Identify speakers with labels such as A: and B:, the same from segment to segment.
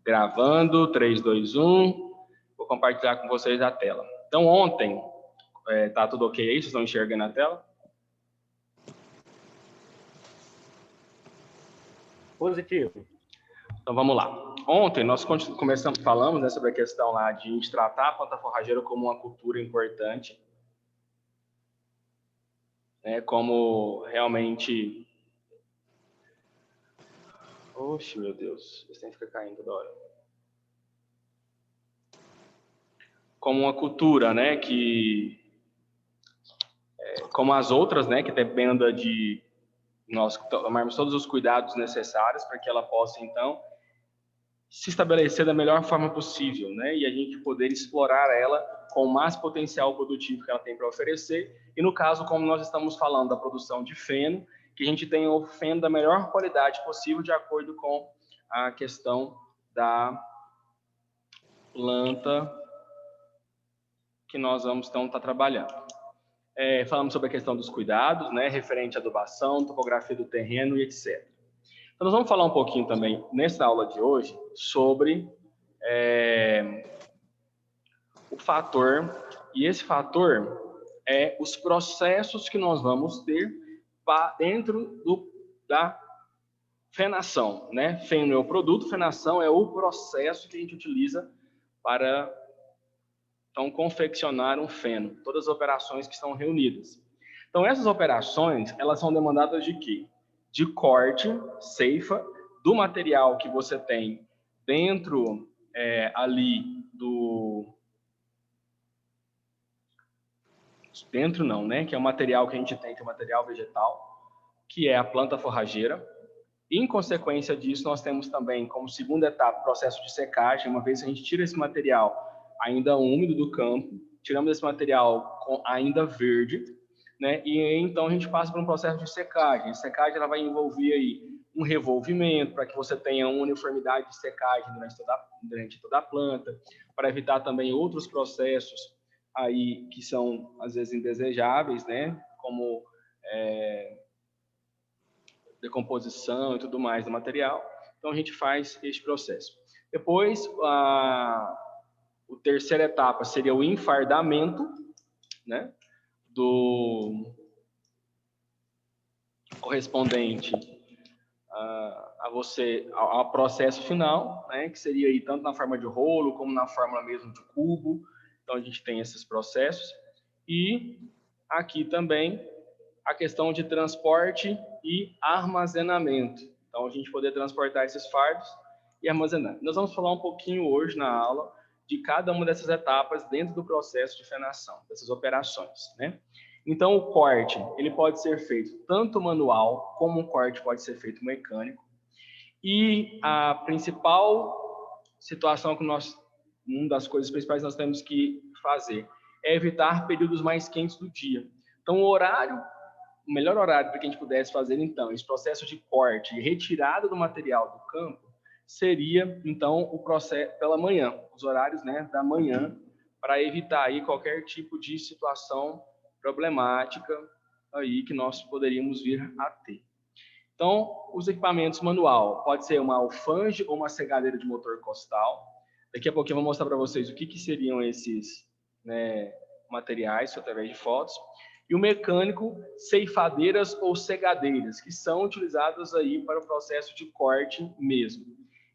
A: Gravando, 3, 2, 1. Vou compartilhar com vocês a tela. Então, ontem, tá tudo ok aí? Vocês estão enxergando a tela?
B: Positivo.
A: Então, vamos lá. Ontem, nós falamos, né, sobre a questão lá de a gente tratar a planta forrageira como uma cultura importante, né, como realmente... Oxe, meu Deus, isso tem que ficar caindo toda hora. Como uma cultura, né, que... como as outras, né, que dependa de nós tomarmos todos os cuidados necessários para que ela possa, então, se estabelecer da melhor forma possível, né, e a gente poder explorar ela com o mais potencial produtivo que ela tem para oferecer. E no caso, como nós estamos falando da produção de feno, que a gente tenha o feno da melhor qualidade possível de acordo com a questão da planta que nós vamos então estar trabalhando. Falamos sobre a questão dos cuidados, né, referente à adubação, topografia do terreno e etc. Então, nós vamos falar um pouquinho também, nessa aula de hoje, sobre o fator, e esse fator é os processos que nós vamos ter dentro da fenação, né? Feno é o produto, fenação é o processo que a gente utiliza para, então, confeccionar um feno, todas as operações que estão reunidas. Então, essas operações, elas são demandadas de quê? De corte, ceifa, do material que você tem dentro ali do... Dentro não, né? Que é o material que a gente tem, que é o material vegetal, que é a planta forrageira. Em consequência disso, nós temos também, como segunda etapa, o processo de secagem. Uma vez que a gente tira esse material ainda úmido do campo, tiramos esse material ainda verde, né? E então a gente passa por um processo de secagem. A secagem ela vai envolver aí um revolvimento para que você tenha uma uniformidade de secagem durante toda a planta, para evitar também outros processos aí que são às vezes indesejáveis, né? Como decomposição e tudo mais do material. Então a gente faz este processo. Depois a terceira etapa seria o enfardamento, né? Do correspondente ao processo final, né, que seria aí tanto na forma de rolo como na forma mesmo de cubo. Então a gente tem esses processos. E aqui também a questão de transporte e armazenamento. Então a gente poder transportar esses fardos e armazenar. Nós vamos falar um pouquinho hoje na aula de cada uma dessas etapas dentro do processo de fenação, dessas operações, né? Então, o corte, ele pode ser feito tanto manual, como o corte pode ser feito mecânico. E a principal situação que uma das coisas principais que nós temos que fazer é evitar períodos mais quentes do dia. Então, o melhor horário para que a gente pudesse fazer, então, esse processo de corte e retirada do material do campo, seria, então, o processo pela manhã, os horários, né, da manhã, para evitar aí qualquer tipo de situação problemática aí que nós poderíamos vir a ter. Então, os equipamentos manual, pode ser uma alfange ou uma segadeira de motor costal. Daqui a pouquinho eu vou mostrar para vocês o que seriam esses, né, materiais, através de fotos. E o mecânico, ceifadeiras ou segadeiras, que são utilizadas aí para o processo de corte mesmo.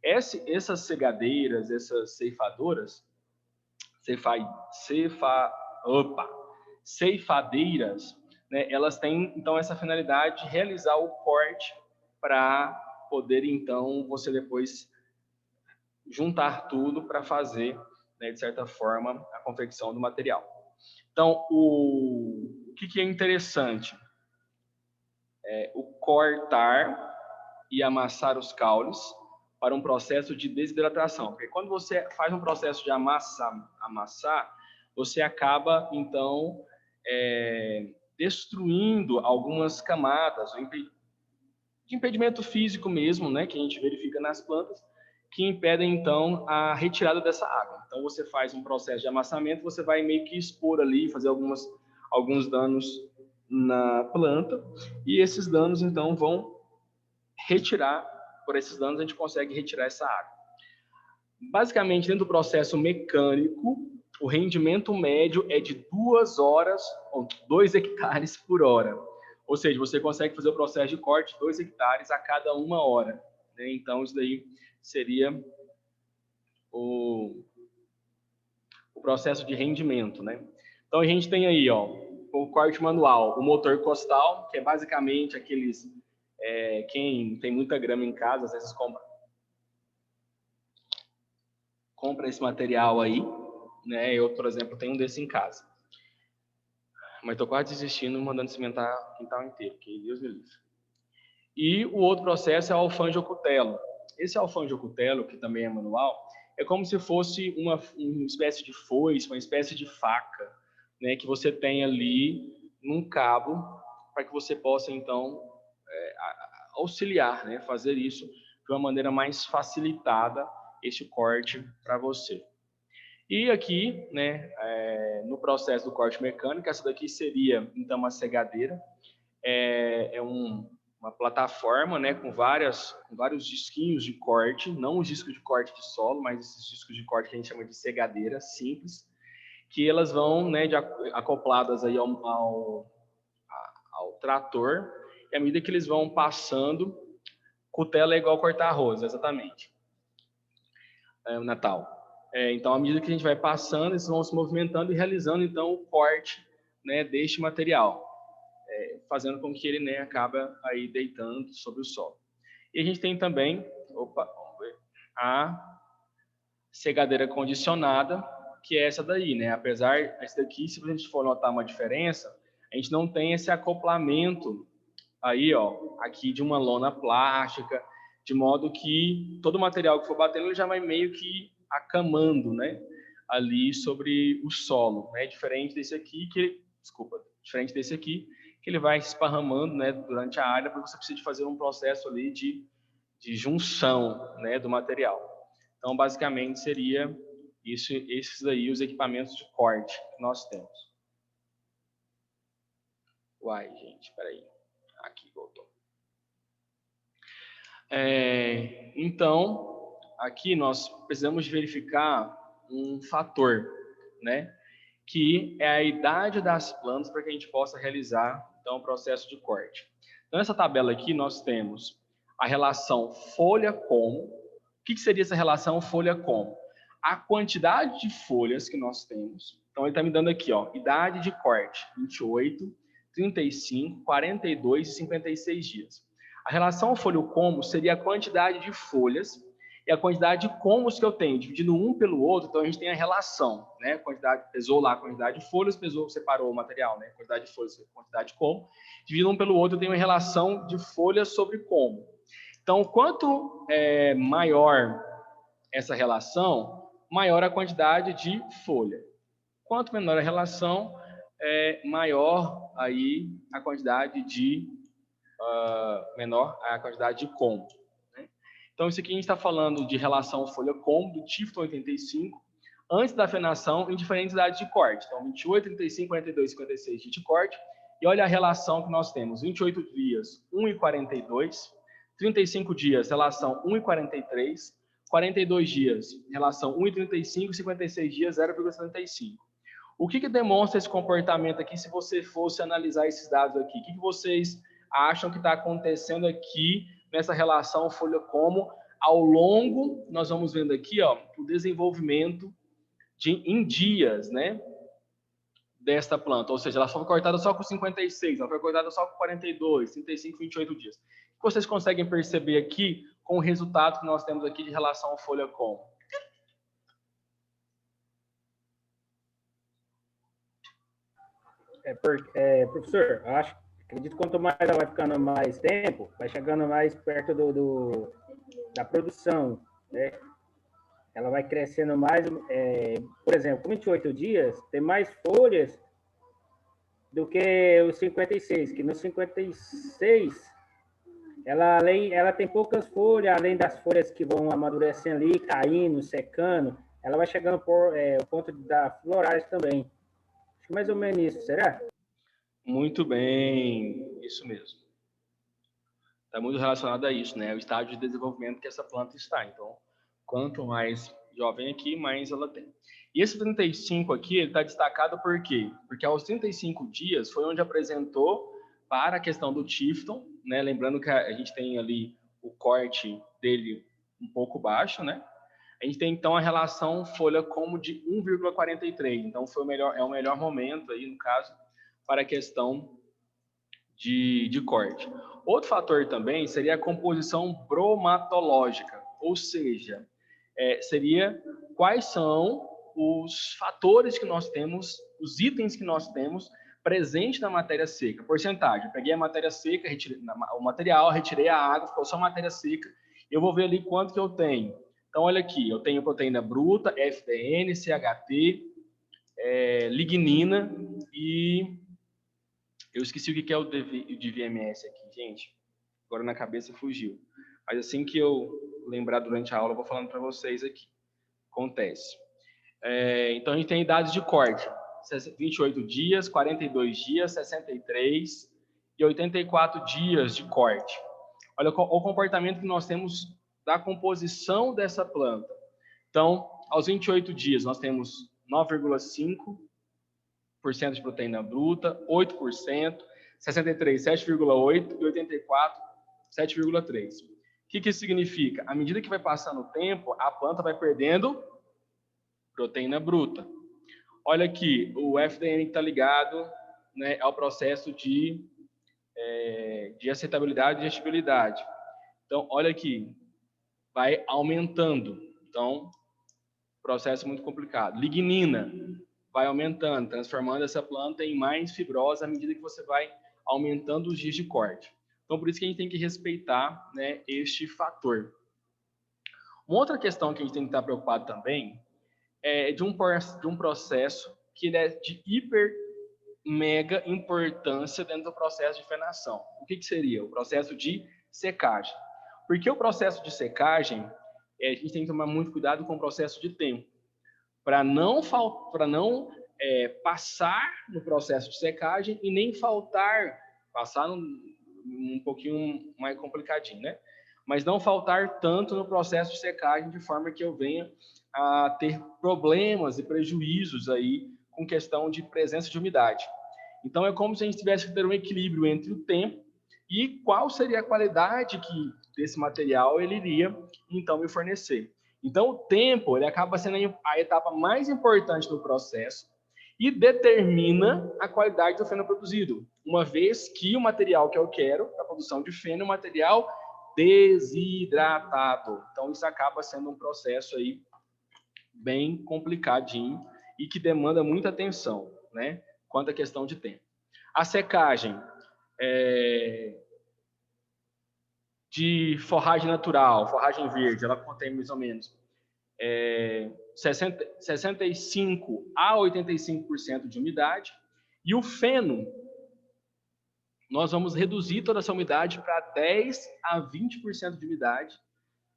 A: Essas segadeiras, essas ceifadoras, ceifadeiras, né, elas têm, então, essa finalidade de realizar o corte para poder, então, você depois juntar tudo para fazer, né, de certa forma, a confecção do material. Então, o que é interessante? O cortar e amassar os caules para um processo de desidratação. Porque quando você faz um processo de amassar, você acaba, então, destruindo algumas camadas de impedimento físico mesmo, né, que a gente verifica nas plantas, que impedem, então, a retirada dessa água. Então, você faz um processo de amassamento, você vai meio que expor ali, fazer alguns danos na planta, e esses danos, então, vão retirar por esses danos, a gente consegue retirar essa água. Basicamente, dentro do processo mecânico, o rendimento médio é de 2 horas, ou 2 hectares por hora. Ou seja, você consegue fazer o processo de corte de 2 hectares a cada 1 hora. Né? Então, isso daí seria o processo de rendimento. Né? Então, a gente tem aí o corte manual, o motor costal, que é basicamente aqueles... quem tem muita grama em casa, às vezes compra esse material aí, né? Eu, por exemplo, tenho um desse em casa. Mas estou quase desistindo, mandando cimentar o quintal inteiro, que Deus me livre. E o outro processo é o alfanjocutelo. Esse alfanjocutelo, que também é manual, é como se fosse uma espécie de foice, uma espécie de faca, né? Que você tem ali num cabo, para que você possa, então, auxiliar, né? Fazer isso de uma maneira mais facilitada, esse corte para você. E aqui, né, no processo do corte mecânico, essa daqui seria, então, uma segadeira. Uma plataforma, né, com vários disquinhos de corte, não os discos de corte de solo, mas esses discos de corte que a gente chama de segadeira simples, que elas vão, né, acopladas aí ao trator, e à medida que eles vão passando, cutela é igual cortar arroz, exatamente. Natal. Então, à medida que a gente vai passando, eles vão se movimentando e realizando, então, o corte, né, deste material, fazendo com que ele, né, acabe aí deitando sobre o solo. E a gente tem também, vamos ver, a segadeira condicionada, que é essa daí, né? Apesar, essa daqui, se a gente for notar uma diferença, a gente não tem esse acoplamento aí, aqui de uma lona plástica, de modo que todo o material que for batendo ele já vai meio que acamando, né, ali sobre o solo, né, diferente desse aqui que ele vai esparramando, né, durante a área, porque você precisa de fazer um processo ali de junção, né, do material. Então, basicamente seria isso, esses aí os equipamentos de corte que nós temos. Uai, gente, espera aí. Aqui, voltou. Então, aqui nós precisamos verificar um fator, né, que é a idade das plantas para que a gente possa realizar, então, o processo de corte. Então, nessa tabela aqui nós temos a relação folha-como. O que seria essa relação folha-como? A quantidade de folhas que nós temos. Então, ele está me dando aqui, idade de corte, 28, 35, 42 e 56 dias. A relação folha-como seria a quantidade de folhas e a quantidade de comos que eu tenho, dividindo um pelo outro, então a gente tem a relação, né? Quantidade, pesou lá a quantidade de folhas, separou o material, né? Quantidade de folhas, quantidade de como, dividindo um pelo outro, eu tenho uma relação de folhas sobre como. Então, quanto maior essa relação, maior a quantidade de folha. Quanto menor a relação, maior aí a quantidade de menor a quantidade de como. Né? Então, isso aqui a gente está falando de relação folha-como do Tifton 85, antes da fenação, em diferentes idades de corte. Então, 28, 35, 42, 56 dias de corte. E olha a relação que nós temos. 28 dias, 1,42. 35 dias, relação 1,43. 42 dias, relação 1,35. 56 dias, 0,75. O que demonstra esse comportamento aqui, se você fosse analisar esses dados aqui? O que vocês acham que está acontecendo aqui nessa relação folha-como ao longo, nós vamos vendo aqui, o desenvolvimento em dias, né, desta planta, ou seja, ela foi cortada só com 56, ela foi cortada só com 42, 35, 28 dias. O que vocês conseguem perceber aqui com o resultado que nós temos aqui de relação folha-como?
B: Professor, acredito que quanto mais ela vai ficando mais tempo, vai chegando mais perto da produção, né? Ela vai crescendo mais, por exemplo, com 28 dias, tem mais folhas do que os 56, que no 56, ela tem poucas folhas, além das folhas que vão amadurecendo ali, caindo, secando, ela vai chegando por o ponto de dar florais também. Acho que mais ou menos isso, será?
A: Muito bem, isso mesmo. está muito relacionado a isso, né? O estágio de desenvolvimento que essa planta está. Então, quanto mais jovem aqui, mais ela tem. E esse 35 aqui, ele está destacado por quê? Porque aos 35 dias foi onde apresentou para a questão do Tifton, né? Lembrando que a gente tem ali o corte dele um pouco baixo, né? A gente tem, então, a relação folha como de 1,43. Então, foi o melhor momento aí, no caso, para a questão de corte. Outro fator também seria a composição bromatológica, ou seja, seria quais são os fatores que nós temos, os itens que nós temos presente na matéria seca. Porcentagem, eu peguei a matéria seca, retirei o material, retirei a água, ficou só matéria seca, eu vou ver ali quanto que eu tenho. Então, olha aqui, eu tenho proteína bruta, FDN, CHT, lignina e... Eu esqueci o que é o DVMS aqui, gente. Agora na cabeça fugiu. Mas assim que eu lembrar durante a aula, eu vou falando para vocês aqui. Acontece. Então, a gente tem idades de corte. 28 dias, 42 dias, 63 e 84 dias de corte. Olha o comportamento que nós temos da composição dessa planta. Então, aos 28 dias, nós temos 9,5% de proteína bruta, 8%, 63, 7,8% e 84, 7,3%. O que isso significa? À medida que vai passando o tempo, a planta vai perdendo proteína bruta. Olha aqui, o FDN que está ligado, né, ao processo de aceitabilidade e digestibilidade. Então, olha aqui, vai aumentando. Então, processo muito complicado. Lignina vai aumentando, transformando essa planta em mais fibrosa à medida que você vai aumentando os dias de corte. Então, por isso que a gente tem que respeitar, né, este fator. Uma outra questão que a gente tem que estar preocupado também é de um processo que ele é de mega importância dentro do processo de fenação. O que seria? O processo de secagem. Porque o processo de secagem, a gente tem que tomar muito cuidado com o processo de tempo, para não passar no processo de secagem e nem passar um pouquinho mais complicadinho, né? Mas não faltar tanto no processo de secagem de forma que eu venha a ter problemas e prejuízos aí com questão de presença de umidade. Então, é como se a gente tivesse que ter um equilíbrio entre o tempo e qual seria a qualidade que desse material ele iria, então, me fornecer. Então, o tempo ele acaba sendo a etapa mais importante do processo e determina a qualidade do feno produzido, uma vez que o material que eu quero para a produção de feno é um material desidratado. Então, isso acaba sendo um processo aí bem complicadinho e que demanda muita atenção, né, quanto à questão de tempo. A secagem de forragem natural, forragem verde, ela contém mais ou menos 65% a 85% de umidade, e o feno, nós vamos reduzir toda essa umidade para 10% a 20% de umidade,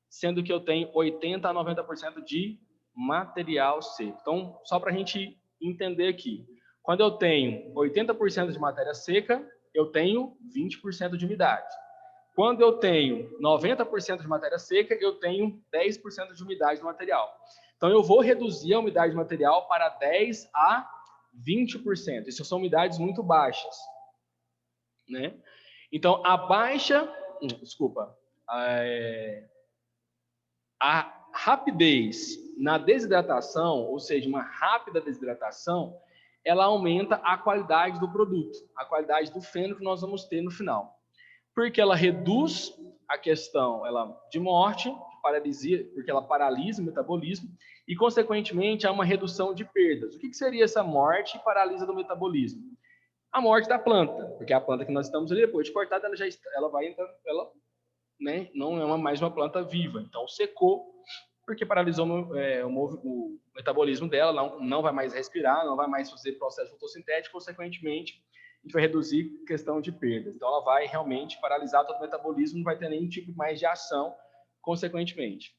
A: sendo que eu tenho 80% a 90% de material seco. Então, só para a gente entender aqui, quando eu tenho 80% de matéria seca, eu tenho 20% de umidade. Quando eu tenho 90% de matéria seca, eu tenho 10% de umidade no material. Então, eu vou reduzir a umidade do material para 10% a 20%. Isso são umidades muito baixas, né? Então, a rapidez na desidratação, ou seja, uma rápida desidratação, ela aumenta a qualidade do produto, a qualidade do feno que nós vamos ter no final. Porque ela reduz a questão de morte, de paralisia, porque ela paralisa o metabolismo, e, consequentemente, há uma redução de perdas. O que seria essa morte e paralisa do metabolismo? A morte da planta, porque a planta que nós estamos ali, depois de cortada, ela vai entrar, né, não é mais uma planta viva. Então, secou, porque paralisou o metabolismo dela, não vai mais respirar, não vai mais fazer processo fotossintético, consequentemente, a gente vai reduzir questão de perdas. Então, ela vai realmente paralisar todo o metabolismo, não vai ter nenhum tipo mais de ação, consequentemente.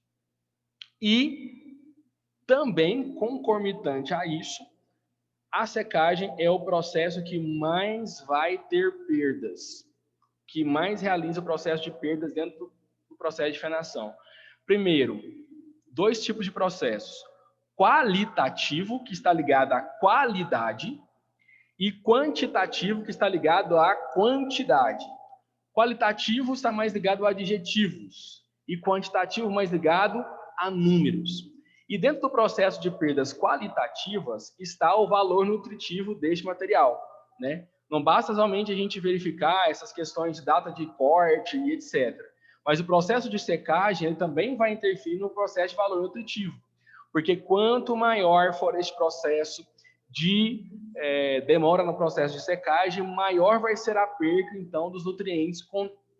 A: E também, concomitante a isso, a secagem é o processo que mais vai ter perdas. que mais realiza o processo de perdas dentro do processo de fenação. Primeiro, 2 tipos de processos. Qualitativo, que está ligado à qualidade, e quantitativo, que está ligado à quantidade. Qualitativo está mais ligado a adjetivos, e quantitativo mais ligado a números. E dentro do processo de perdas qualitativas está o valor nutritivo deste material, né? Não basta somente a gente verificar essas questões de data de corte e etc. Mas o processo de secagem ele também vai interferir no processo de valor nutritivo. Porque quanto maior for este processo de demora no processo de secagem, maior vai ser a perca, então, dos nutrientes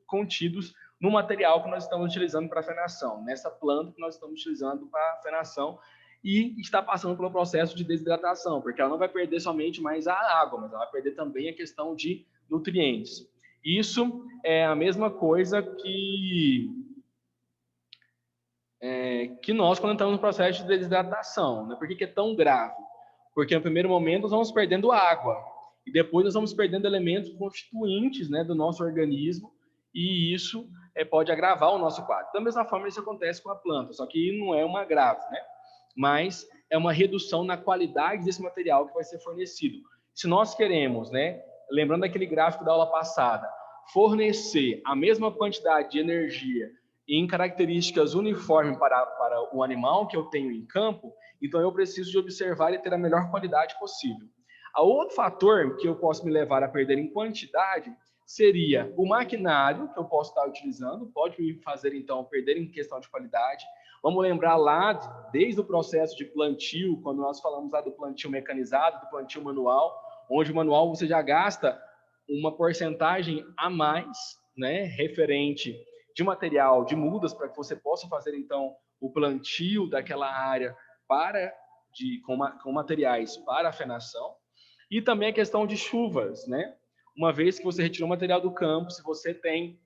A: contidos no material que nós estamos utilizando para a fenação, nessa planta que nós estamos utilizando para a fenação, e está passando pelo processo de desidratação, porque ela não vai perder somente mais a água, mas ela vai perder também a questão de nutrientes. Isso é a mesma coisa que nós quando estamos no processo de desidratação, né? Por que é tão grave? Porque no primeiro momento nós vamos perdendo água, e depois nós vamos perdendo elementos constituintes, né, do nosso organismo, e isso pode agravar o nosso quadro. Da mesma forma, isso acontece com a planta, só que não é um agravo, né? Mas é uma redução na qualidade desse material que vai ser fornecido. Se nós queremos, né, lembrando aquele gráfico da aula passada, fornecer a mesma quantidade de energia em características uniformes para o animal que eu tenho em campo, então eu preciso de observar e ter a melhor qualidade possível. A outro fator que eu posso me levar a perder em quantidade seria o maquinário que eu posso estar utilizando, pode me fazer então perder em questão de qualidade. Vamos lembrar lá, desde o processo de plantio, quando nós falamos lá do plantio mecanizado, do plantio manual, onde o manual você já gasta uma porcentagem a mais, né, referente de material, de mudas, para que você possa fazer, então, o plantio daquela área com materiais para a fenação. E também a questão de chuvas, né? Uma vez que você retirou o material do campo, se você tem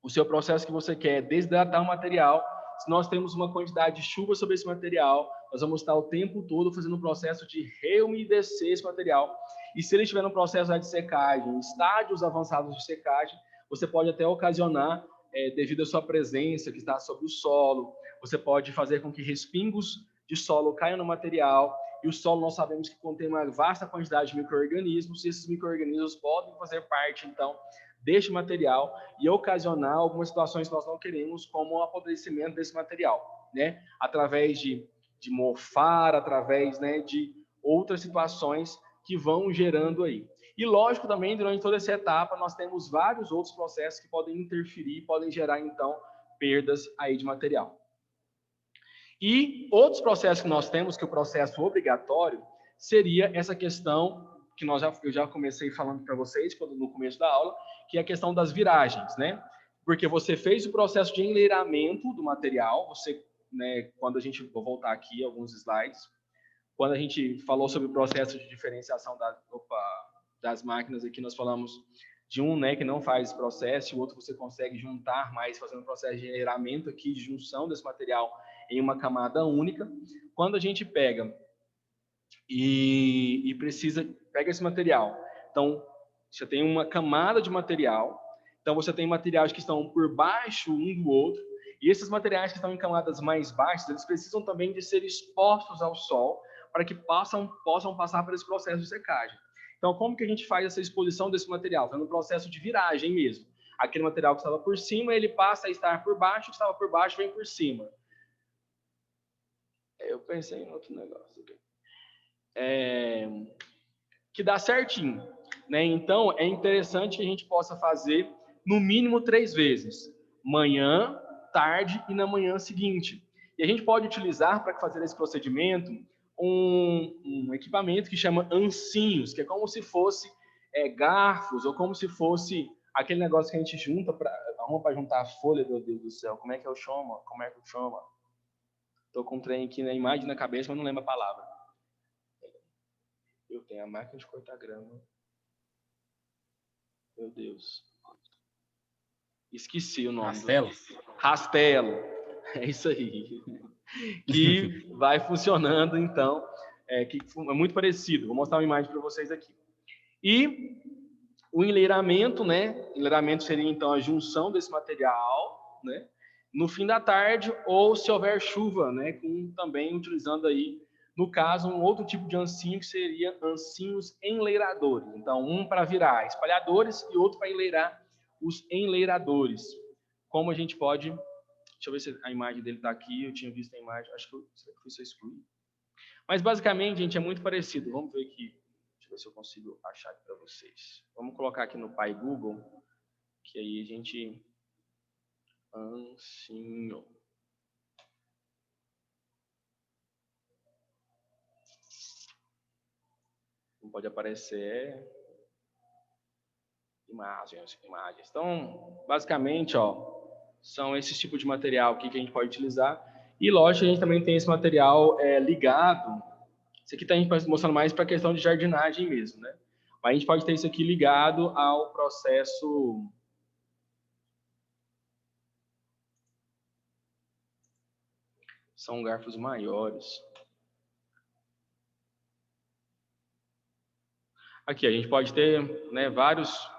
A: o seu processo que você quer desidratar o material, se nós temos uma quantidade de chuva sobre esse material, nós vamos estar o tempo todo fazendo um processo de reumedecer esse material. E se ele estiver no processo de secagem, estágios avançados de secagem, você pode até ocasionar, devido à sua presença que está sobre o solo, você pode fazer com que respingos de solo caiam no material, e o solo nós sabemos que contém uma vasta quantidade de micro-organismos, e esses micro-organismos podem fazer parte, então, deste material e ocasionar algumas situações que nós não queremos, como o apodrecimento desse material, né? Através de mofar, através, né, de outras situações que vão gerando aí. E lógico também, durante toda essa etapa, nós temos vários outros processos que podem interferir, podem gerar, então, perdas aí de material. E outros processos que nós temos, que o processo obrigatório, seria essa questão que eu já comecei falando para vocês no começo da aula, que é a questão das viragens, né? Porque você fez o processo de enleiramento do material, né, quando a gente, vou voltar aqui alguns slides, quando a gente falou sobre o processo de diferenciação das máquinas aqui, nós falamos de um, né, que não faz esse processo, e o outro você consegue juntar mais, fazendo um processo de enleiramento aqui, de junção desse material em uma camada única. Quando a gente pega e pega esse material, então você tem uma camada de material, então você tem materiais que estão por baixo um do outro, e esses materiais que estão em camadas mais baixas, eles precisam também de ser expostos ao sol para que possam passar por esse processo de secagem. Então, como que a gente faz essa exposição desse material? Está no processo de viragem mesmo. Aquele material que estava por cima, ele passa a estar por baixo, o que estava por baixo vem por cima. Eu pensei em outro negócio aqui. Que dá certinho, né? Então, é interessante que a gente possa fazer no mínimo 3 vezes. Manhã, tarde e na manhã seguinte. E a gente pode utilizar para fazer esse procedimento um equipamento que chama ancinhos, que é como se fosse garfos, ou como se fosse aquele negócio que a gente junta para juntar a folha, meu Deus do céu. Como é que eu chamo? Estou com um trem aqui na imagem na cabeça, mas não lembro a palavra. Eu tenho a máquina de cortar grama. Meu Deus. Esqueci o nome.
C: Rastelo?
A: Rastelo. É isso aí. Que vai funcionando, então, que é muito parecido. Vou mostrar uma imagem para vocês aqui. E O enleiramento, né? Enleiramento seria, então, a junção desse material, né? No fim da tarde, ou se houver chuva, né? Também utilizando aí, no caso, um outro tipo de ancinho, que seria ancinhos enleiradores. Então, um para virar espalhadores e outro para enleirar os enleiradores. Como a gente pode... Deixa eu ver se a imagem dele está aqui. Eu tinha visto a imagem. Acho que eu só excluí. Mas, basicamente, gente, é muito parecido. Vamos ver aqui. Deixa eu ver se eu consigo achar aqui para vocês. Vamos colocar aqui no Pai Google, que aí a gente... Ancinho. Não pode aparecer imagens. Então, basicamente, ó, são esses tipos de material aqui que a gente pode utilizar. E, lógico, a gente também tem esse material ligado. Isso aqui está mostrando mais para a questão de jardinagem mesmo, né? Mas a gente pode ter isso aqui ligado ao processo... São garfos maiores. Aqui, a gente pode ter, né, vários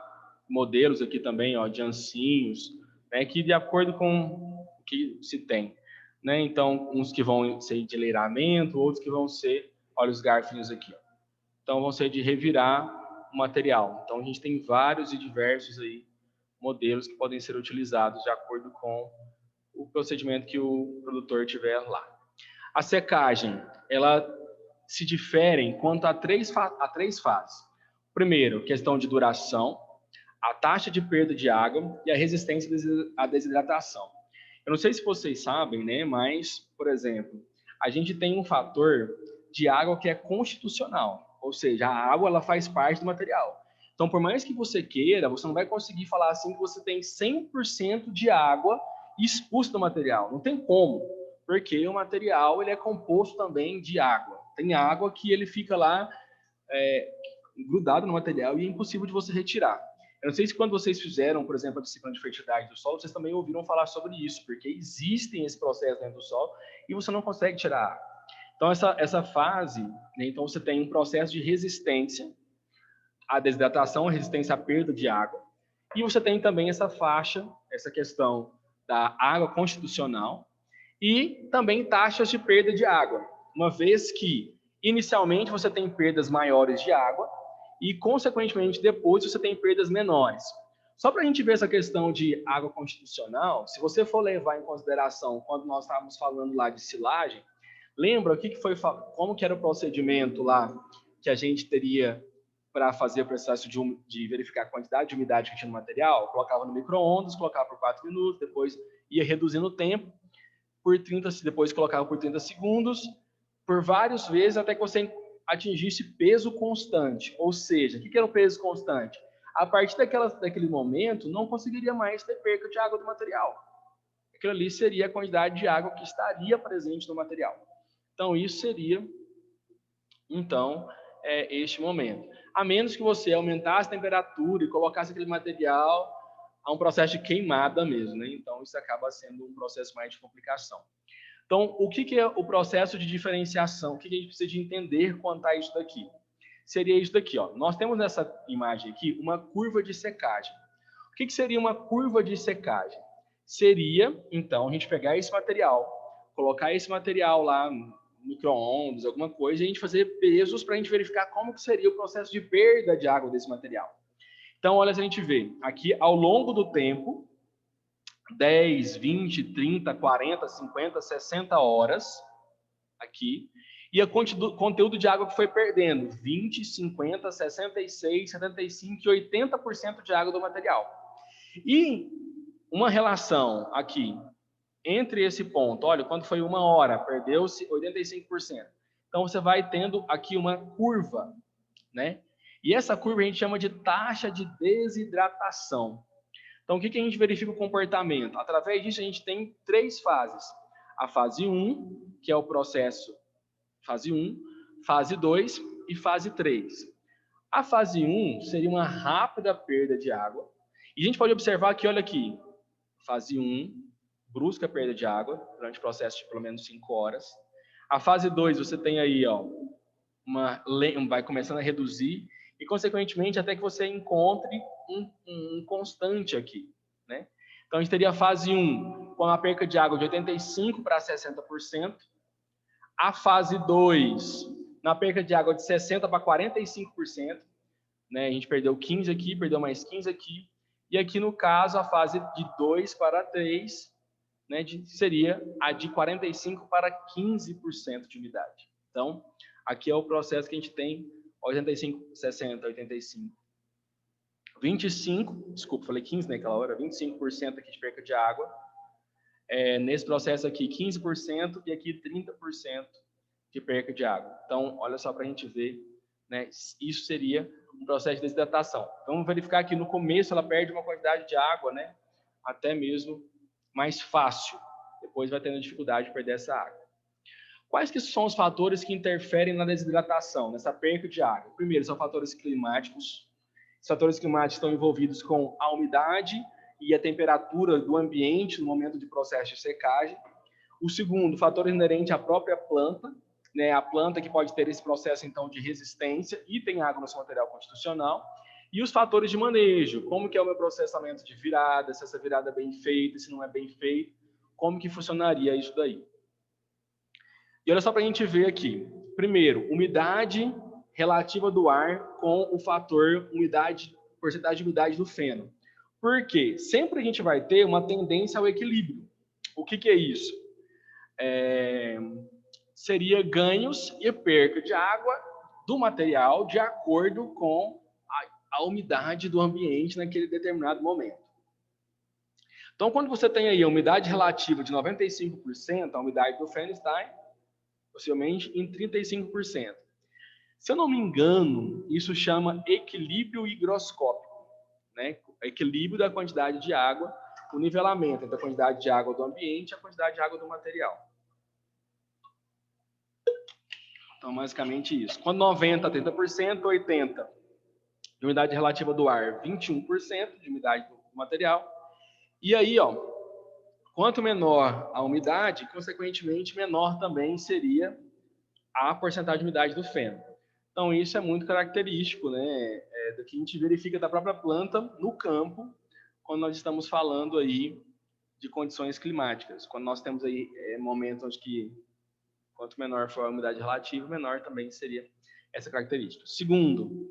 A: modelos aqui também, ó, de ancinhos, né, que de acordo com o que se tem, né? Então, uns que vão ser de enleiramento, outros que vão ser, olha os garfinhos aqui, ó. Então, vão ser de revirar o material. Então, a gente tem vários e diversos aí modelos que podem ser utilizados de acordo com o procedimento que o produtor tiver lá. A secagem, ela se difere quanto a três fases. Primeiro, questão de duração, a taxa de perda de água e a resistência à desidratação. Eu não sei se vocês sabem, né, mas, por exemplo, a gente tem um fator de água que é constitucional, ou seja, a água ela faz parte do material. Então, por mais que você queira, você não vai conseguir falar assim que você tem 100% de água expulsa do material. Não tem como, porque o material ele é composto também de água. Tem água que ele fica lá grudado no material e é impossível de você retirar. Eu não sei se quando vocês fizeram, por exemplo, a disciplina de fertilidade do solo, vocês também ouviram falar sobre isso, porque existem esse processo dentro do solo e você não consegue tirar. Então, essa fase, né, então você tem um processo de resistência à desidratação, resistência à perda de água, e você tem também essa faixa, essa questão da água constitucional, e também taxas de perda de água, uma vez que, inicialmente, você tem perdas maiores de água, e, consequentemente, depois você tem perdas menores. Só para a gente ver essa questão de água constitucional, se você for levar em consideração quando nós estávamos falando lá de silagem, lembra o que foi, como que era o procedimento lá que a gente teria para fazer o processo de verificar a quantidade de umidade que tinha no material? Colocava no micro-ondas, colocava por 4 minutos, depois ia reduzindo o tempo, depois colocava por 30 segundos, por várias vezes, até que você atingisse peso constante. Ou seja, o que era o peso constante? A partir daquele momento, não conseguiria mais ter perda de água do material. Aquilo ali seria a quantidade de água que estaria presente no material. Então, isso seria, então, este momento. A menos que você aumentasse a temperatura e colocasse aquele material a um processo de queimada mesmo, né? Então, isso acaba sendo um processo mais de complicação. Então, o que é o processo de diferenciação? O que a gente precisa de entender quanto a isso daqui? Seria isso daqui, ó. Nós temos nessa imagem aqui uma curva de secagem. O que seria uma curva de secagem? Seria, então, a gente pegar esse material, colocar esse material lá no micro-ondas, alguma coisa, e a gente fazer pesos para a gente verificar como que seria o processo de perda de água desse material. Então, olha, a gente vê aqui, ao longo do tempo, 10, 20, 30, 40, 50, 60 horas aqui, e o conteúdo de água que foi perdendo, 20, 50, 66, 75 e 80% de água do material. E uma relação aqui entre esse ponto, olha, quando foi 1 hora, perdeu-se 85%. Então, você vai tendo aqui uma curva, né? E essa curva a gente chama de taxa de desidratação. Então, o que a gente verifica o comportamento? Através disso, a gente tem 3 fases. A fase 1, que é o processo fase 1, fase 2 e fase 3. A fase 1 seria uma rápida perda de água. E a gente pode observar que, olha aqui, fase 1, brusca perda de água, durante o processo de pelo menos 5 horas. A fase 2, você tem aí, ó, vai começando a reduzir. e, consequentemente, até que você encontre um constante aqui, né? Então, a gente teria a fase 1 com uma perca de água de 85% para 60%, a fase 2 na perca de água de 60% para 45%, né? A gente perdeu 15 aqui, perdeu mais 15 aqui, e aqui, no caso, a fase de 2 para 3, né, seria a de 45% para 15% de umidade. Então, aqui é o processo que a gente tem 85, 60, 85. 25, desculpa, falei 15 naquela hora, 25% aqui de perca de água. Nesse processo aqui, 15% e aqui 30% de perca de água. Então, olha só para a gente ver, né, isso seria um processo de desidratação. Então, vamos verificar que no começo ela perde uma quantidade de água, né, até mesmo mais fácil. Depois vai tendo dificuldade de perder essa água. Quais que são os fatores que interferem na desidratação, nessa perca de água? Primeiro, são fatores climáticos. Os fatores climáticos estão envolvidos com a umidade e a temperatura do ambiente no momento de processo de secagem. O segundo, fator inerente à própria planta, né? A planta que pode ter esse processo, então, de resistência e tem água no seu material constitucional. E os fatores de manejo, como que é o meu processamento de virada, se essa virada é bem feita, se não é bem feita, como que funcionaria isso daí. E olha só para a gente ver aqui. Primeiro, umidade relativa do ar com o fator umidade, porcentagem de umidade do feno. Por quê? Sempre a gente vai ter uma tendência ao equilíbrio. O que que é isso? Seria ganhos e perca de água do material de acordo com a umidade do ambiente naquele determinado momento. Então, quando você tem aí a umidade relativa de 95%, a umidade do feno está possivelmente em 35%. Se eu não me engano, isso chama equilíbrio higroscópico, né? Equilíbrio da quantidade de água, o nivelamento entre a quantidade de água do ambiente e a quantidade de água do material. Então, basicamente isso. Quando 90, 30%, 80% de umidade relativa do ar, 21% de umidade do material. E aí, ó, quanto menor a umidade, consequentemente, menor também seria a porcentagem de umidade do feno. Então, isso é muito característico, né, do que a gente verifica da própria planta no campo, quando nós estamos falando aí de condições climáticas. Quando nós temos aí momentos que, quanto menor for a umidade relativa, menor também seria essa característica. Segundo,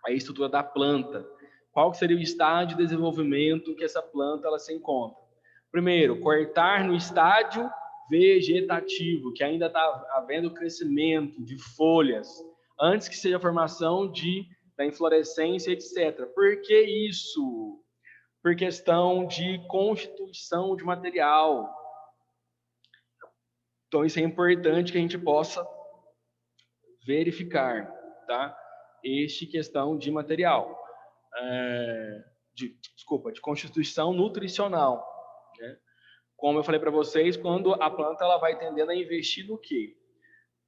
A: a estrutura da planta. Qual seria o estágio de desenvolvimento que essa planta ela se encontra? Primeiro, cortar no estágio vegetativo, que ainda está havendo crescimento de folhas, antes que seja a formação da inflorescência, etc. Por que isso? Por questão de constituição de material. Então, isso é importante que a gente possa verificar, tá? Questão de material. De constituição nutricional, né? Como eu falei para vocês, quando a planta ela vai tendendo a investir no quê?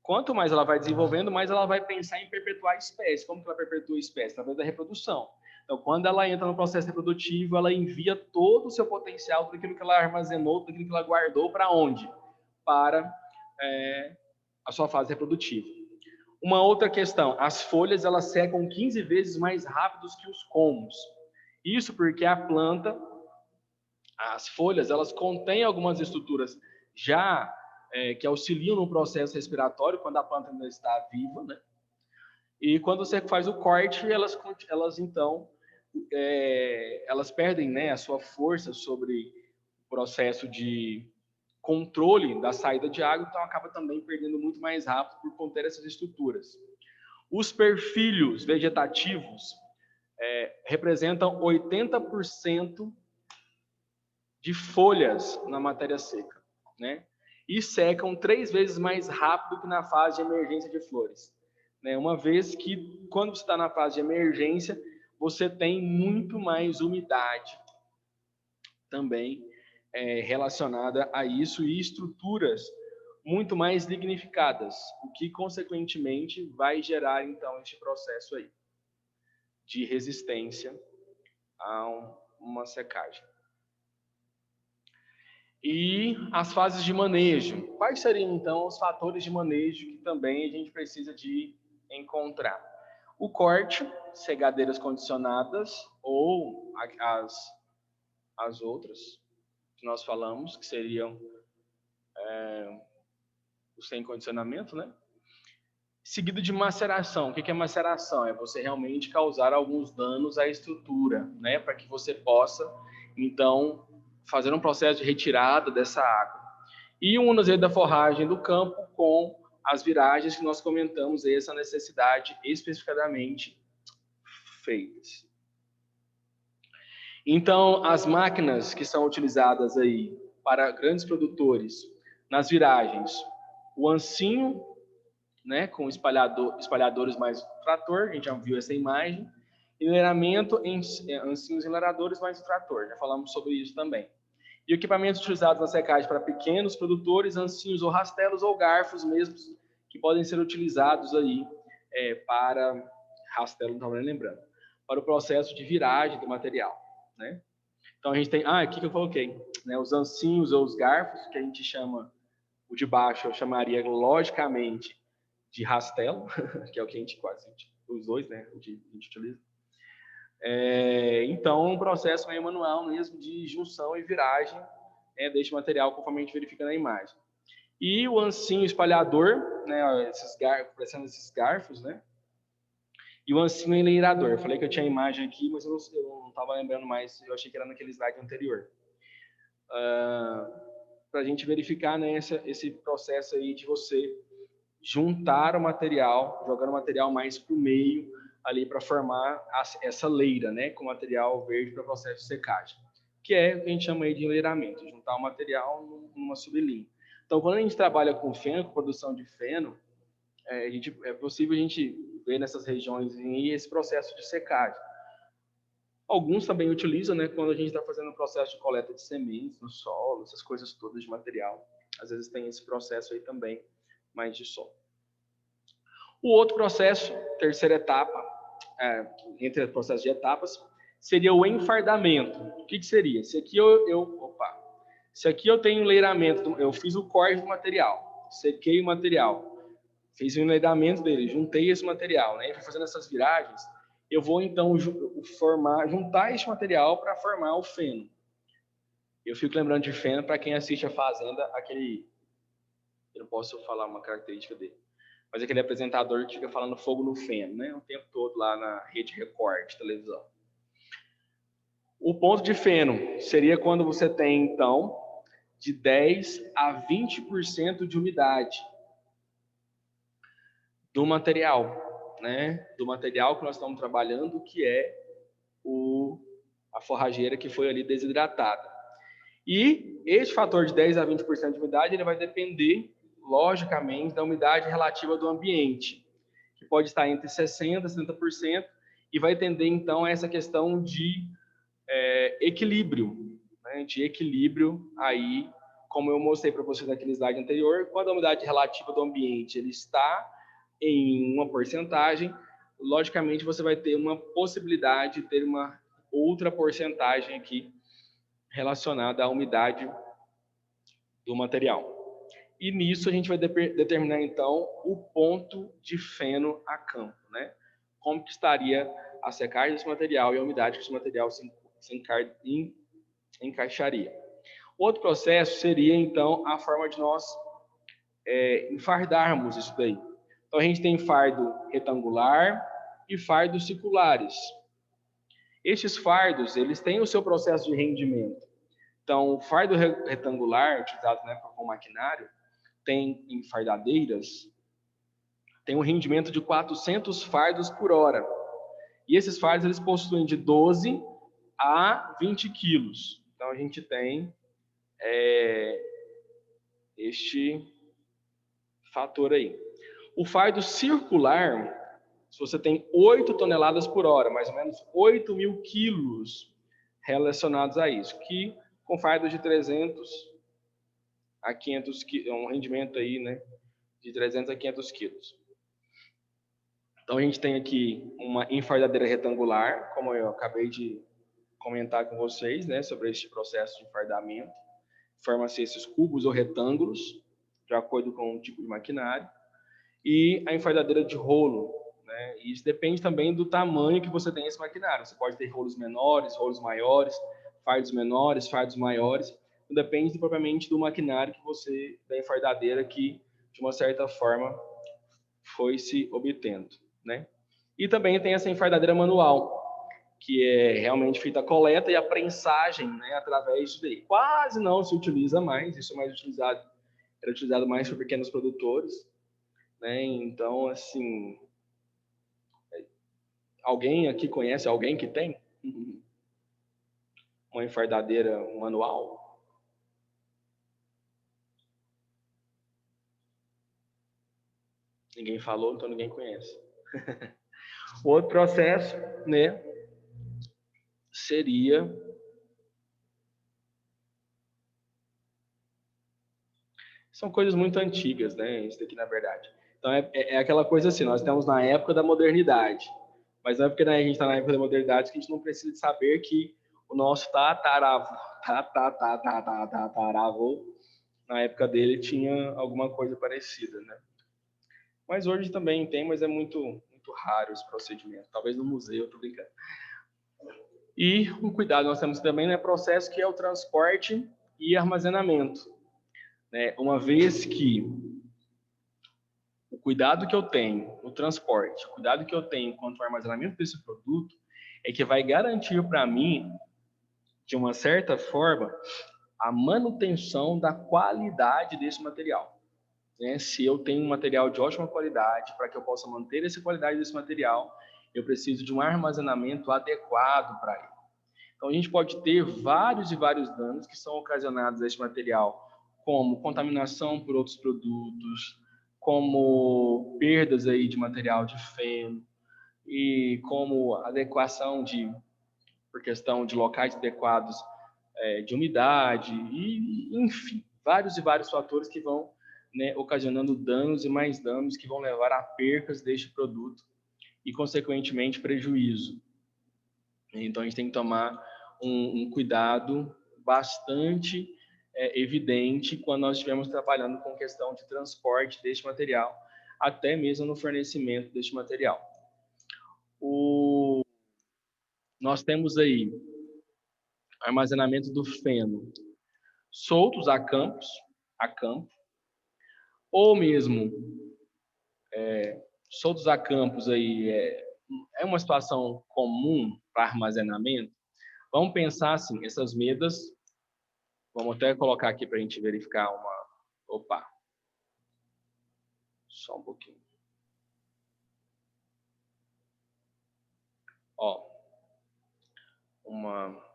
A: Quanto mais ela vai desenvolvendo, mais ela vai pensar em perpetuar a espécie. Como que ela perpetua a espécie? Através da reprodução. Então, quando ela entra no processo reprodutivo, ela envia todo o seu potencial, tudo aquilo que ela armazenou, tudo aquilo que ela guardou, para onde? Para a sua fase reprodutiva. Uma outra questão, as folhas elas secam 15 vezes mais rápidos que os colmos. Isso porque a planta, as folhas, elas contêm algumas estruturas já que auxiliam no processo respiratório quando a planta ainda está viva, né? E quando você faz o corte, elas então elas perdem, né, a sua força sobre o processo de controle da saída de água, então acaba também perdendo muito mais rápido por conter essas estruturas. Os perfilhos vegetativos representam 80% de folhas na matéria seca, né? E secam 3 vezes mais rápido que na fase de emergência de flores, né? Uma vez que, quando você está na fase de emergência, você tem muito mais umidade também relacionada a isso e estruturas muito mais lignificadas, o que, consequentemente, vai gerar, então, este processo aí de resistência a uma secagem. E as fases de manejo. Quais seriam, então, os fatores de manejo que também a gente precisa de encontrar? O corte, segadeiras condicionadas ou as outras que nós falamos, que seriam o sem condicionamento, né? Seguido de maceração. O que é maceração? É você realmente causar alguns danos à estrutura, né? Para que você possa, então, fazer um processo de retirada dessa água. E o manuseio da forragem do campo com as viragens que nós comentamos, essa necessidade especificadamente feitas. Então, as máquinas que são utilizadas aí para grandes produtores nas viragens, o ancinho, né, com espalhadores mais trator, a gente já viu essa imagem, enleiramento em ancinhos enleiradores mais trator, já falamos sobre isso também. E equipamentos utilizados na secagem para pequenos produtores, ancinhos ou rastelos ou garfos mesmos, que podem ser utilizados aí para rastelo, não estava nem lembrando, para o processo de viragem do material, né? Então a gente tem, aqui que eu coloquei, né, os ancinhos ou os garfos, que a gente chama, o de baixo eu chamaria logicamente de rastelo, que é o que a gente quase, os dois, né, o que a gente utiliza. Então, um processo meio manual mesmo de junção e viragem deste material, conforme a gente verifica na imagem. E o ancinho espalhador, né, parecendo esses garfos, né? E o ancinho enleirador. Eu falei que eu tinha a imagem aqui, mas eu não estava lembrando mais, eu achei que era naquele slide anterior. Para a gente verificar, né, esse processo aí de você juntar o material, jogar o material mais para o meio, ali para formar essa leira, né, com material verde para o processo de secagem, que é o que a gente chama aí de enleiramento, juntar o material numa sublinha. Então, quando a gente trabalha com feno, com produção de feno, é possível a gente ver nessas regiões esse processo de secagem. Alguns também utilizam, né, quando a gente está fazendo o processo de coleta de sementes no solo, essas coisas todas de material. Às vezes tem esse processo aí também, mais de solo. O outro processo, terceira etapa, entre o processo de etapas, seria o enfardamento. O que seria? Se aqui eu tenho um enleiramento, eu fiz o corte do material, sequei o material, fiz o enleiramento dele, juntei esse material, né? Fazendo essas viragens, eu vou então juntar esse material para formar o feno. Eu fico lembrando de feno para quem assiste a Fazenda, eu não posso falar uma característica dele, mas aquele apresentador que fica falando fogo no feno, né? O tempo todo lá na Rede Record de televisão. O ponto de feno seria quando você tem, então, de 10 a 20% de umidade do material, né? Do material que nós estamos trabalhando, que é a forrageira que foi ali desidratada. E esse fator de 10 a 20% de umidade, ele vai depender, logicamente, da umidade relativa do ambiente, que pode estar entre 60% e 70%, e vai tender, então, a essa questão de equilíbrio, né? De equilíbrio aí, como eu mostrei para vocês naquele slide anterior, quando a umidade relativa do ambiente ele está em uma porcentagem, logicamente você vai ter uma possibilidade de ter uma outra porcentagem aqui relacionada à umidade do material. E nisso a gente vai determinar, então, o ponto de feno a campo, né? Como que estaria a secagem desse material e a umidade que esse material se encaixaria. Outro processo seria, então, a forma de nós enfardarmos isso daí. Então, a gente tem fardo retangular e fardos circulares. Estes fardos, eles têm o seu processo de rendimento. Então, o fardo retangular, utilizado na época com maquinário, tem enfardadeiras, tem um rendimento de 400 fardos por hora. E esses fardos, eles possuem de 12 a 20 quilos. Então, a gente tem este fator aí. O fardo circular, se você tem 8 toneladas por hora, mais ou menos 8.000 quilos relacionados a isso, que com fardo de 300 a 500 quilos, um rendimento aí, né, de 300 a 500 quilos. Então, a gente tem aqui uma enfardadeira retangular, como eu acabei de comentar com vocês, né, sobre este processo de enfardamento. Forma-se esses cubos ou retângulos, de acordo com o tipo de maquinário. E a enfardadeira de rolo, né? E isso depende também do tamanho que você tem esse maquinário. Você pode ter rolos menores, rolos maiores, fardos menores, fardos maiores. Não depende propriamente do maquinário que você, da enfardadeira que, de uma certa forma, foi se obtendo, né? E também tem essa enfardadeira manual, que é realmente feita a coleta e a prensagem, né, através disso daí. Quase não se utiliza mais, isso é mais utilizado, era utilizado mais por pequenos produtores, né? Então, assim, alguém aqui conhece alguém que tem uma enfardadeira manual? Ninguém falou, então ninguém conhece. O outro processo, né, seria são coisas muito antigas, né? Isso daqui, na verdade. Então, é aquela coisa assim, nós estamos na época da modernidade. Mas não é porque, né, a gente está na época da modernidade que a gente não precisa de saber que o nosso tataravô, na época dele, tinha alguma coisa parecida, né? Mas hoje também tem, mas é muito, muito raro esse procedimento. Talvez no museu, eu tô brincando. E o cuidado nós temos também, né, processo que é o transporte e armazenamento, né? Uma vez que o cuidado que eu tenho no transporte, o cuidado que eu tenho quanto ao armazenamento desse produto, é que vai garantir para mim, de uma certa forma, a manutenção da qualidade desse material, né? Se eu tenho um material de ótima qualidade, para que eu possa manter essa qualidade desse material, eu preciso de um armazenamento adequado para ele. Então, a gente pode ter vários e vários danos que são ocasionados a esse material, como contaminação por outros produtos, como perdas aí de material de feno, e como adequação por questão de locais adequados de umidade, e enfim, vários e vários fatores que vão, né, ocasionando danos e mais danos que vão levar a percas deste produto e, consequentemente, prejuízo. Então, a gente tem que tomar um cuidado bastante evidente quando nós estivermos trabalhando com questão de transporte deste material, até mesmo no fornecimento deste material. Nós temos aí armazenamento do feno soltos a campo, ou mesmo soltos a campos aí é uma situação comum para armazenamento. Vamos pensar assim, essas medas, vamos até colocar aqui para a gente verificar uma... Opa! Só um pouquinho. Ó, uma...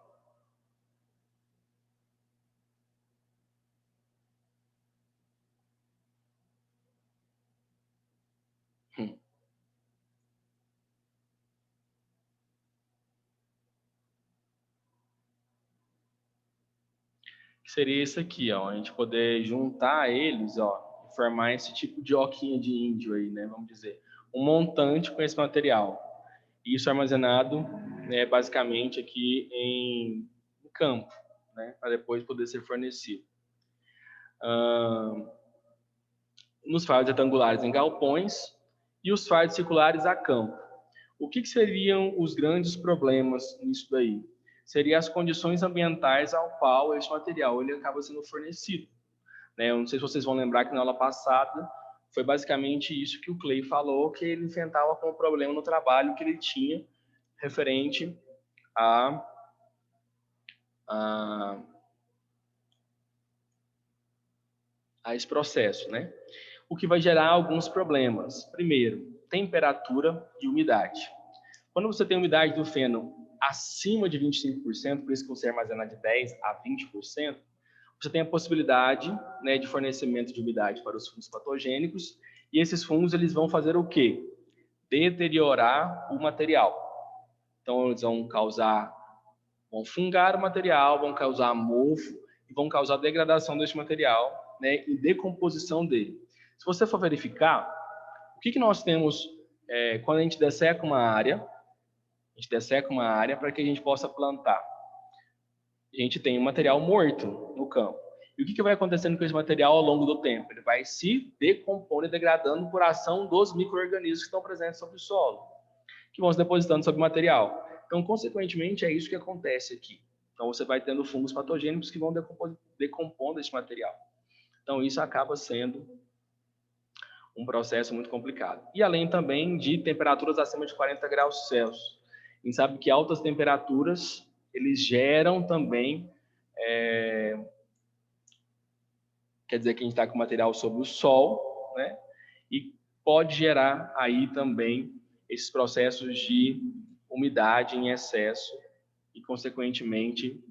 A: Que seria isso aqui, ó, a gente poder juntar eles, ó, e formar esse tipo de oquinha de índio aí, né, vamos dizer, um montante com esse material. Isso armazenado, né, basicamente aqui em campo, né, para depois poder ser fornecido. Nos fardos retangulares em galpões e os fardos circulares a campo. O que seriam os grandes problemas nisso daí? Seriam as condições ambientais ao qual esse material ele acaba sendo fornecido, né? Eu não sei se vocês vão lembrar que na aula passada foi basicamente isso que o Clay falou, que ele enfrentava com o problema no trabalho que ele tinha referente a esse processo, né? O que vai gerar alguns problemas. Primeiro, temperatura e umidade. Quando você tem umidade do feno acima de 25%, por isso que você armazena de 10% a 20%, você tem a possibilidade, né, de fornecimento de umidade para os fungos patogênicos, e esses fungos eles vão fazer o quê? Deteriorar o material. Então, eles vão fungar o material, vão causar mofo e vão causar degradação desse material, né, e decomposição dele. Se você for verificar, o que nós temos quando a gente desseca uma área, para que a gente possa plantar. A gente tem um material morto no campo. E o que vai acontecendo com esse material ao longo do tempo? Ele vai se decompondo e degradando por ação dos micro-organismos que estão presentes sobre o solo, que vão se depositando sobre o material. Então, consequentemente, é isso que acontece aqui. Então, você vai tendo fungos patogênicos que vão decompondo esse material. Então, isso acaba sendo um processo muito complicado. E além também de temperaturas acima de 40 graus Celsius. A gente sabe que altas temperaturas, eles geram também... quer dizer que a gente está com o material sob o sol, né? E pode gerar aí também esses processos de umidade em excesso e, consequentemente,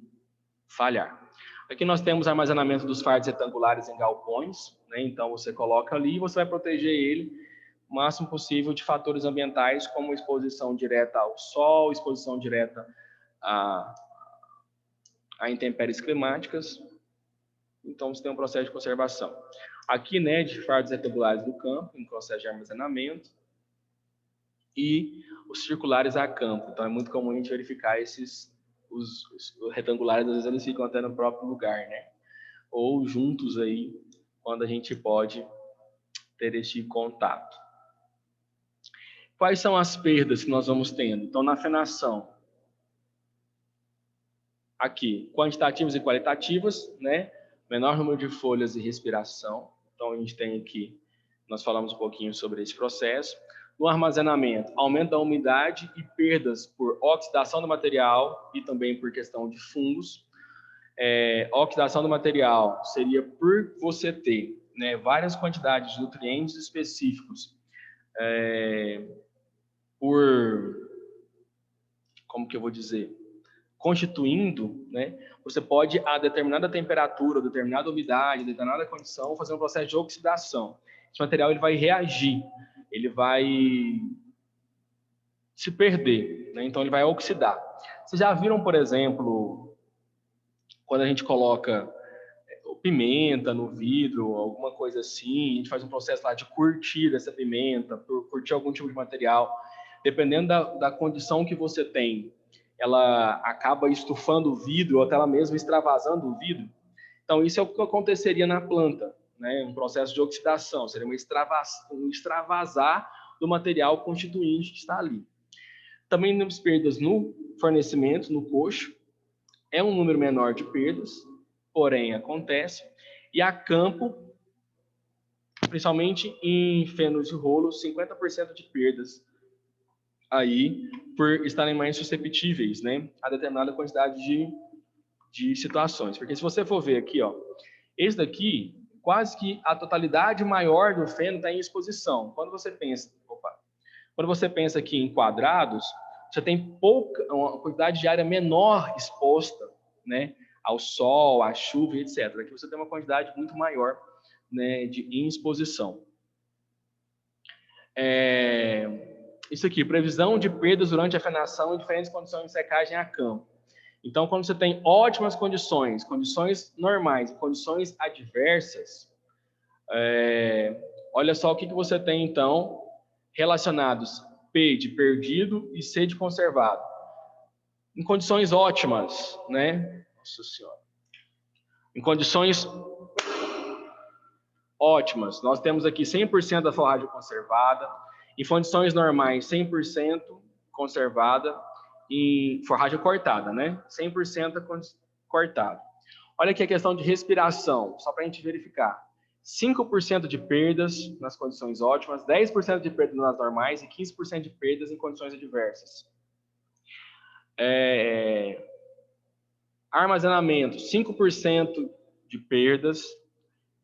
A: falhar. Aqui nós temos armazenamento dos fardos retangulares em galpões, né? Então você coloca ali e você vai proteger ele o máximo possível de fatores ambientais, como exposição direta ao sol, exposição direta a intempéries climáticas. Então você tem um processo de conservação. Aqui, né, de fardos retangulares do campo, em processo de armazenamento, e os circulares a campo. Então é muito comum a gente verificar os retangulares, às vezes eles ficam até no próprio lugar, né? Ou juntos aí, quando a gente pode ter este contato. Quais são as perdas que nós vamos tendo? Então, na fenação, aqui, quantitativas e qualitativas, né? Menor número de folhas e respiração. Então, a gente tem aqui, nós falamos um pouquinho sobre esse processo. No armazenamento, aumento da umidade e perdas por oxidação do material e também por questão de fungos. Oxidação do material seria por você ter, né, várias quantidades de nutrientes específicos como que eu vou dizer? Constituindo, né, você pode, a determinada temperatura, determinada umidade, determinada condição, fazer um processo de oxidação. Esse material ele vai reagir, ele vai se perder, né? Então ele vai oxidar. Vocês já viram, por exemplo, quando a gente coloca pimenta no vidro, alguma coisa assim, a gente faz um processo lá de curtir essa pimenta, curtir algum tipo de material, dependendo da condição que você tem, ela acaba estufando o vidro ou até ela mesma extravasando o vidro. Então, isso é o que aconteceria na planta, né? Um processo de oxidação, seria um extravasar do material constituinte que está ali. Também temos perdas no fornecimento, no coxo, é um número menor de perdas, porém acontece, e a campo, principalmente em fenos de rolo, 50% de perdas aí por estarem mais susceptíveis, né, a determinada quantidade de situações. Porque se você for ver aqui, ó, esse daqui, quase que a totalidade maior do feno está em exposição. Quando você pensa aqui em quadrados, você tem uma quantidade de área menor exposta, né, ao sol, à chuva, etc. Aqui você tem uma quantidade muito maior, né, em exposição. Isso aqui, previsão de perdas durante a fenação em diferentes condições de secagem a campo. Então, quando você tem ótimas condições, condições normais, condições adversas, olha só o que você tem, então, relacionados P de perdido e C de conservado. Em condições ótimas, né? Nossa Senhora. Em condições ótimas, nós temos aqui 100% da forragem conservada. Em condições normais, 100% conservada. Em forragem cortada, né? 100% cortada. Olha aqui a questão de respiração, só para a gente verificar. 5% de perdas nas condições ótimas, 10% de perdas nas normais e 15% de perdas em condições adversas. Armazenamento, 5% de perdas,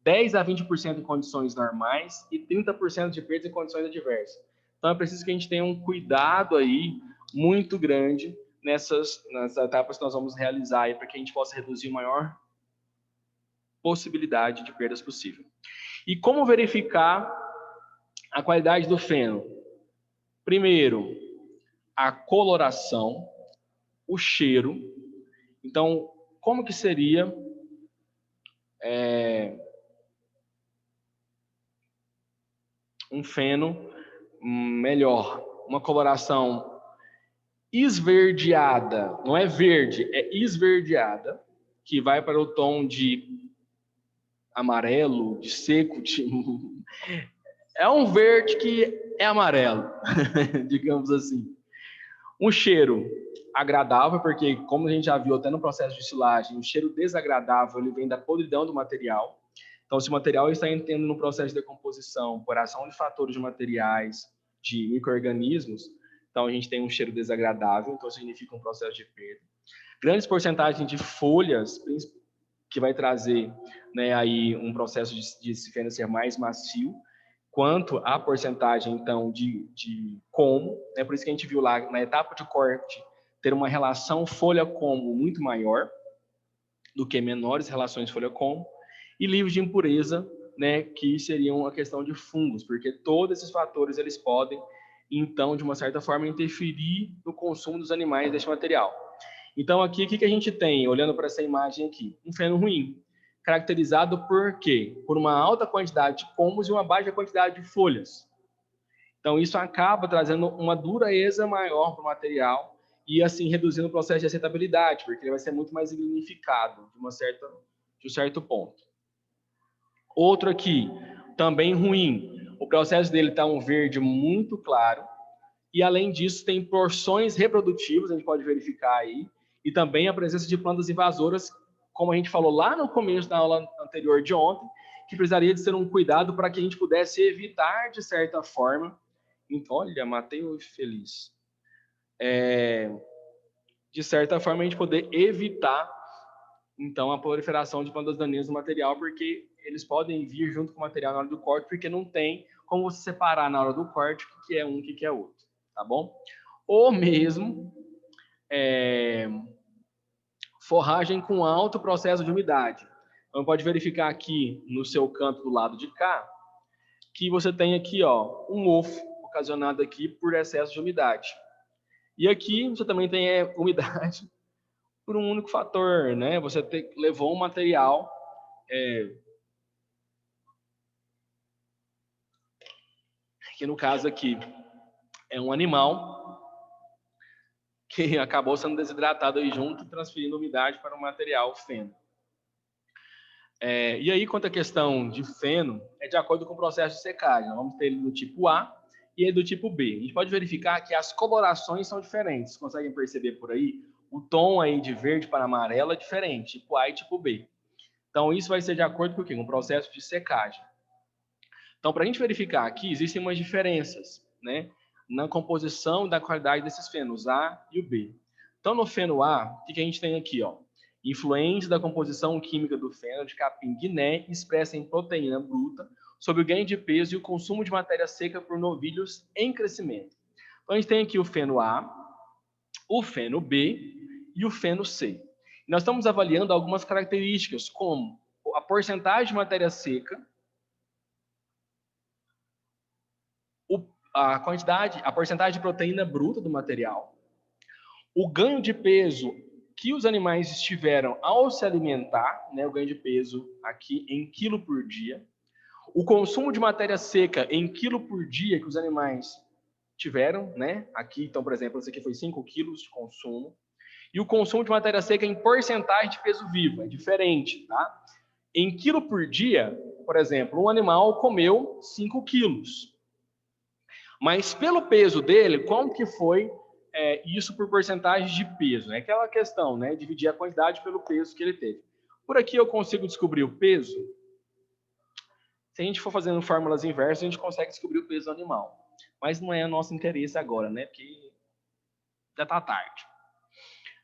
A: 10 a 20% em condições normais e 30% de perdas em condições adversas. Então, é preciso que a gente tenha um cuidado aí muito grande nessas etapas que nós vamos realizar aí, para que a gente possa reduzir a maior possibilidade de perdas possível. E como verificar a qualidade do feno? Primeiro, a coloração, o cheiro. Então, como que seria um feno melhor? Uma coloração esverdeada, não é verde, é esverdeada, que vai para o tom de amarelo, de seco, é um verde que é amarelo, digamos assim. Um cheiro agradável, porque como a gente já viu até no processo de silagem, o cheiro desagradável ele vem da podridão do material. Então, se o material está entrando no processo de decomposição por ação de fatores de materiais, de micro-organismos, então a gente tem um cheiro desagradável, então significa um processo de perda. Grandes porcentagens de folhas, que vai trazer, né, aí um processo de feno ser mais macio, quanto a porcentagem, então, de como, né, por isso que a gente viu lá, na etapa de corte, ter uma relação folha-como muito maior do que menores relações folha-como, e livres de impureza, né, que seriam a questão de fungos, porque todos esses fatores, eles podem, então, de uma certa forma, interferir no consumo dos animais deste material. Então, aqui, o que a gente tem, olhando para essa imagem aqui? Um feno ruim, caracterizado por quê? Por uma alta quantidade de pomos e uma baixa quantidade de folhas. Então, isso acaba trazendo uma dureza maior para o material e, assim, reduzindo o processo de aceitabilidade, porque ele vai ser muito mais lignificado de um certo ponto. Outro aqui, também ruim, o processo dele está um verde muito claro e, além disso, tem porções reprodutivas, a gente pode verificar aí, e também a presença de plantas invasoras, como a gente falou lá no começo da aula anterior de ontem, que precisaria de ser um cuidado para que a gente pudesse evitar, de certa forma, olha, matei o feliz, de certa forma a gente poder evitar, então, a proliferação de plantas daninhas no material, porque eles podem vir junto com o material na hora do corte, porque não tem como você separar na hora do corte o que é um e o que é outro, tá bom? Ou mesmo forragem com alto processo de umidade. Então, pode verificar aqui no seu canto do lado de cá, que você tem aqui, ó, um mofo ocasionado aqui por excesso de umidade. E aqui você também tem umidade por um único fator, né? Você levou um material que no caso aqui é um animal que acabou sendo desidratado aí junto, transferindo umidade para o material feno. E aí, quanto à questão de feno, é de acordo com o processo de secagem. Nós vamos ter ele do tipo A e ele do tipo B. A gente pode verificar que as colorações são diferentes. Vocês conseguem perceber por aí? O tom aí de verde para amarelo é diferente, tipo A e tipo B. Então, isso vai ser de acordo com o quê? Com o processo de secagem. Então, para a gente verificar aqui, existem umas diferenças, né, na composição da qualidade desses fenos, A e o B. Então, no feno A, o que a gente tem aqui? Ó? Influência da composição química do feno de capim-guiné expressa em proteína bruta sobre o ganho de peso e o consumo de matéria seca por novilhos em crescimento. Então, a gente tem aqui o feno A, o feno B e o feno C. E nós estamos avaliando algumas características, como a porcentagem de matéria seca, a porcentagem de proteína bruta do material, o ganho de peso que os animais tiveram ao se alimentar, né, o ganho de peso aqui em quilo por dia, o consumo de matéria seca em quilo por dia que os animais tiveram, né, aqui, então, por exemplo, esse aqui foi 5 quilos de consumo, e o consumo de matéria seca em porcentagem de peso vivo, é diferente, tá? Em quilo por dia, por exemplo, um animal comeu 5 quilos, mas pelo peso dele, como que foi isso por porcentagem de peso? É aquela questão, né? Dividir a quantidade pelo peso que ele teve. Por aqui eu consigo descobrir o peso. Se a gente for fazendo fórmulas inversas, a gente consegue descobrir o peso do animal. Mas não é o nosso interesse agora, né? Porque já está tarde.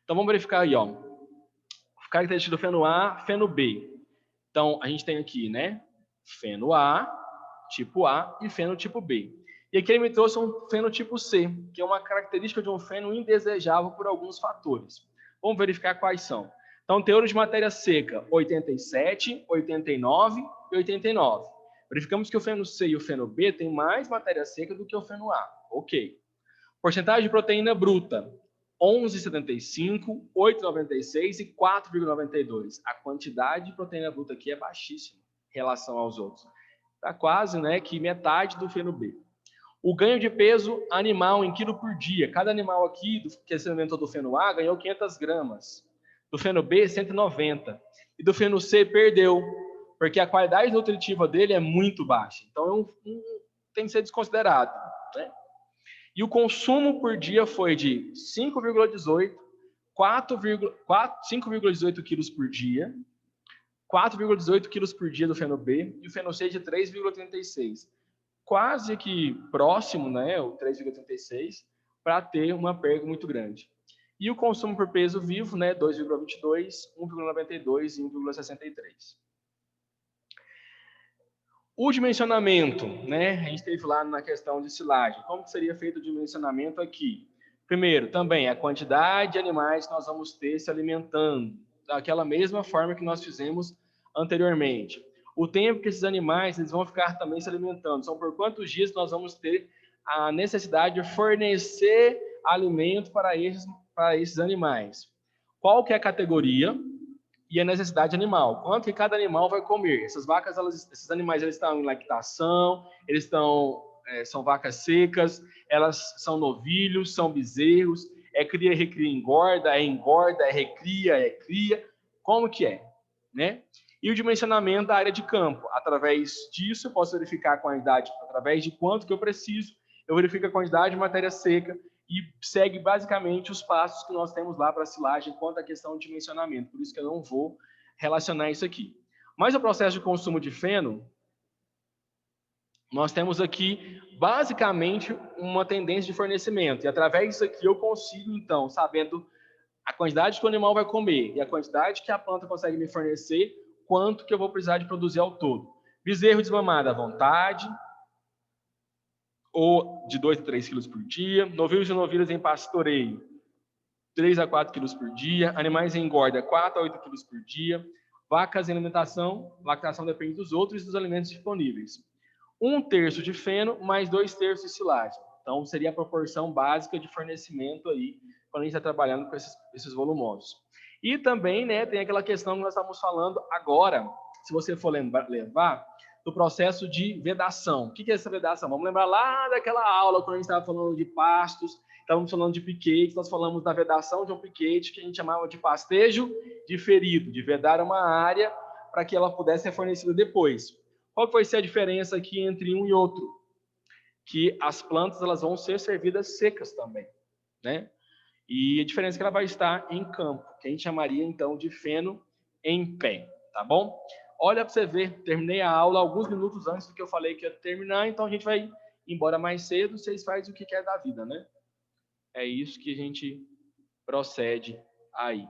A: Então vamos verificar aí, ó. Característica do feno A, feno B. Então a gente tem aqui, né? Feno A e feno tipo B. E aqui ele me trouxe um fenotipo C, que é uma característica de um feno indesejável por alguns fatores. Vamos verificar quais são. Então, teor de matéria seca, 87, 89 e 89. Verificamos que o feno C e o feno B têm mais matéria seca do que o feno A. Ok. Porcentagem de proteína bruta, 11,75, 8,96 e 4,92. A quantidade de proteína bruta aqui é baixíssima em relação aos outros. Está quase, né, que metade do feno B. O ganho de peso animal em quilo por dia. Cada animal aqui, que se alimentou do feno A, ganhou 500 gramas. Do feno B, 190. E do feno C, perdeu porque a qualidade nutritiva dele é muito baixa. Então, tem que ser desconsiderado, né? E o consumo por dia foi de 5,18, 5,18 quilos por dia, 4,18 quilos por dia do feno B e o feno C de 3,36. Quase que próximo, né, o 3,36, para ter uma perda muito grande. E o consumo por peso vivo, né, 2,22, 1,92 e 1,63. O dimensionamento, né? A gente teve lá na questão de silagem. Como que seria feito o dimensionamento aqui? Primeiro, também a quantidade de animais que nós vamos ter se alimentando, daquela mesma forma que nós fizemos anteriormente. O tempo que esses animais eles vão ficar também se alimentando. São por quantos dias nós vamos ter a necessidade de fornecer alimento para esses animais. Qual que é a categoria? E a necessidade animal. Quanto que cada animal vai comer? Essas vacas, esses animais, eles estão em lactação, eles são vacas secas, elas são novilhos, são bezerros, é cria, recria, engorda, é recria, é cria. Como que é? Né? E o dimensionamento da área de campo. Através disso, eu posso verificar a quantidade, através de quanto que eu preciso, eu verifico a quantidade de matéria seca, e segue basicamente os passos que nós temos lá para a silagem quanto à questão de dimensionamento. Por isso que eu não vou relacionar isso aqui. Mas o processo de consumo de feno, nós temos aqui basicamente uma tendência de fornecimento. E através disso aqui eu consigo, então, sabendo a quantidade que o animal vai comer e a quantidade que a planta consegue me fornecer, quanto que eu vou precisar de produzir ao todo. Bezerro desmamado à vontade, ou de 2 a 3 quilos por dia, novilhos e novilhas em pastoreio, 3 a 4 quilos por dia, animais em engorda, 4 a 8 quilos por dia, vacas em alimentação, lactação depende dos outros e dos alimentos disponíveis. 1/3 de feno, mais 2/3 de silagem. Então, seria a proporção básica de fornecimento aí, quando a gente está trabalhando com esses volumosos. E também, né, tem aquela questão que nós estamos falando agora, se você for levar, do processo de vedação. O que é essa vedação? Vamos lembrar lá daquela aula, quando a gente estava falando de pastos, estávamos falando de piquete, nós falamos da vedação de um piquete, que a gente chamava de pastejo diferido, de vedar uma área para que ela pudesse ser fornecida depois. Qual vai ser a diferença aqui entre um e outro? Que as plantas elas vão ser servidas secas também, né? E a diferença é que ela vai estar em campo, que a gente chamaria então de feno em pé, tá bom? Olha para você ver, terminei a aula alguns minutos antes do que eu falei que ia terminar, então a gente vai embora mais cedo, vocês fazem o que quer da vida, né? É isso que a gente procede aí.